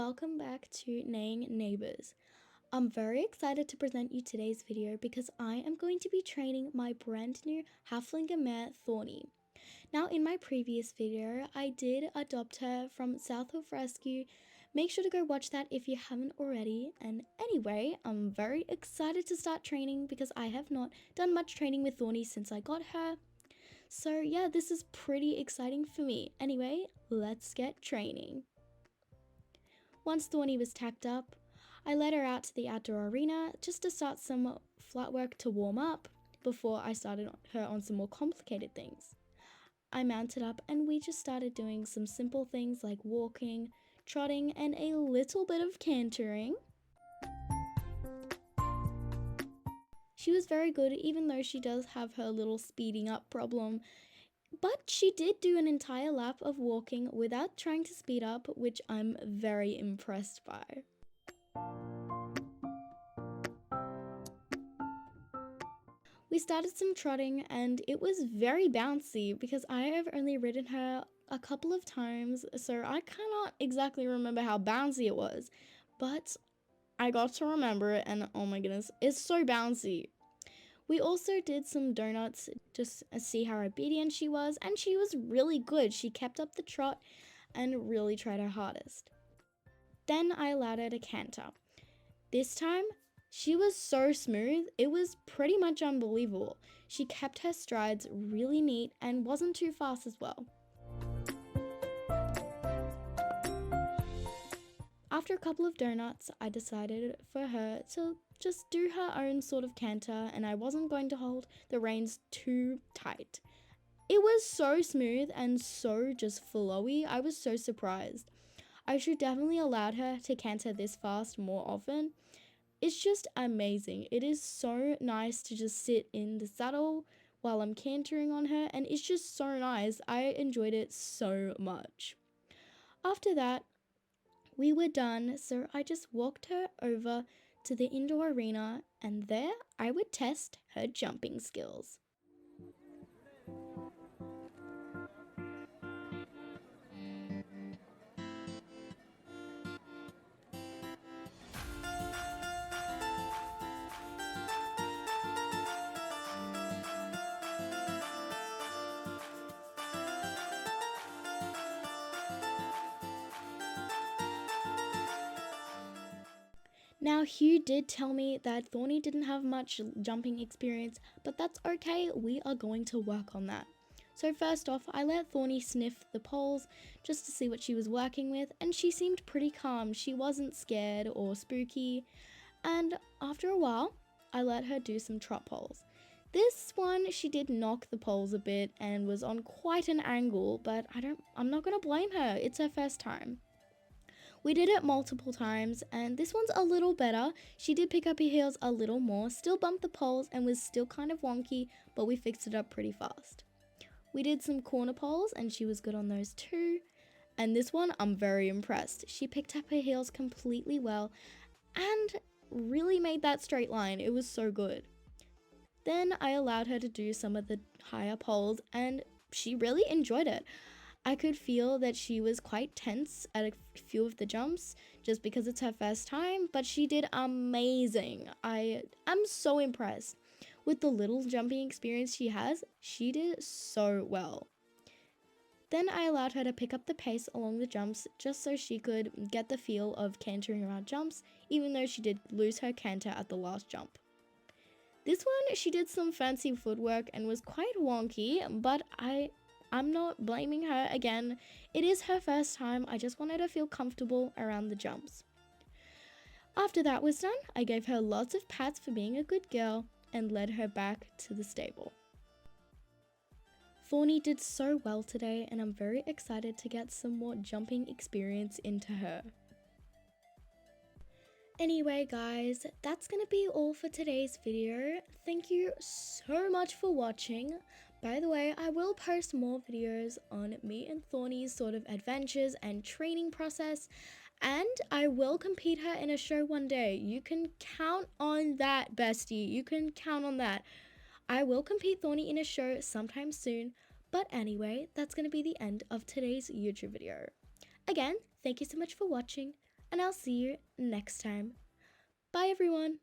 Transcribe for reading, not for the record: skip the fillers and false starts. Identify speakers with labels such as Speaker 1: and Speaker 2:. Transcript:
Speaker 1: welcome back to Neighing Neighbors. I'm very excited to present you today's video because I am going to be training my brand new Haflinger mare Thorny. Now in my previous video, I did adopt her from South of Rescue. Make sure to go watch that if you haven't already. And anyway, I'm very excited to start training because I have not done much training with Thorny since I got her. So yeah, this is pretty exciting for me. Anyway, let's get training. Once Thorny was tacked up, I led her out to the outdoor arena just to start some flat work to warm up before I started her on some more complicated things. I mounted up and we just started doing some simple things like walking, trotting, and a little bit of cantering. She was very good even though she does have her little speeding up problem. But she did do an entire lap of walking without trying to speed up, which I'm very impressed by. We started some trotting and it was very bouncy because I have only ridden her a couple of times, so I cannot exactly remember how bouncy it was, but I got to remember it and oh my goodness, it's so bouncy. We also did some donuts just to see how obedient she was, and she was really good. She kept up the trot and really tried her hardest. Then I allowed her to canter. This time, she was so smooth, it was pretty much unbelievable. She kept her strides really neat and wasn't too fast as well. After a couple of donuts, I decided for her to just do her own sort of canter, and I wasn't going to hold the reins too tight. It was so smooth and so just flowy, I was so surprised. I should definitely allowed her to canter this fast more often. It's just amazing. It is so nice to just sit in the saddle while I'm cantering on her, and it's just so nice. I enjoyed it so much. After that, we were done, so I just walked her over to the indoor arena, and there I would test her jumping skills. Now, Hugh did tell me that Thorny didn't have much jumping experience, but that's okay, we are going to work on that. So first off, I let Thorny sniff the poles just to see what she was working with, and she seemed pretty calm. She wasn't scared or spooky, and after a while, I let her do some trot poles. This one, she did knock the poles a bit and was on quite an angle, but I'm not gonna blame her, it's her first time. We did it multiple times, and this one's a little better. She did pick up her heels a little more, still bumped the poles and was still kind of wonky, but we fixed it up pretty fast. We did some corner poles and she was good on those too. And this one, I'm very impressed. She picked up her heels completely well and really made that straight line. It was so good. Then I allowed her to do some of the higher poles and she really enjoyed it. I could feel that she was quite tense at a few of the jumps just because it's her first time, but she did amazing. I am so impressed. With the little jumping experience she has, she did so well. Then I allowed her to pick up the pace along the jumps just so she could get the feel of cantering around jumps, even though she did lose her canter at the last jump. This one, she did some fancy footwork and was quite wonky, but I'm not blaming her again. It is her first time. I just wanted her to feel comfortable around the jumps. After that was done, I gave her lots of pats for being a good girl and led her back to the stable. Thorny did so well today, and I'm very excited to get some more jumping experience into her. Anyway guys, that's gonna be all for today's video. Thank you so much for watching. By the way, I will post more videos on me and Thorny's sort of adventures and training process, and I will compete her in a show one day. You can count on that, bestie. You can count on that. I will compete Thorny in a show sometime soon, but anyway, that's gonna be the end of today's YouTube video. Again, thank you so much for watching. and I'll see you next time. Bye everyone!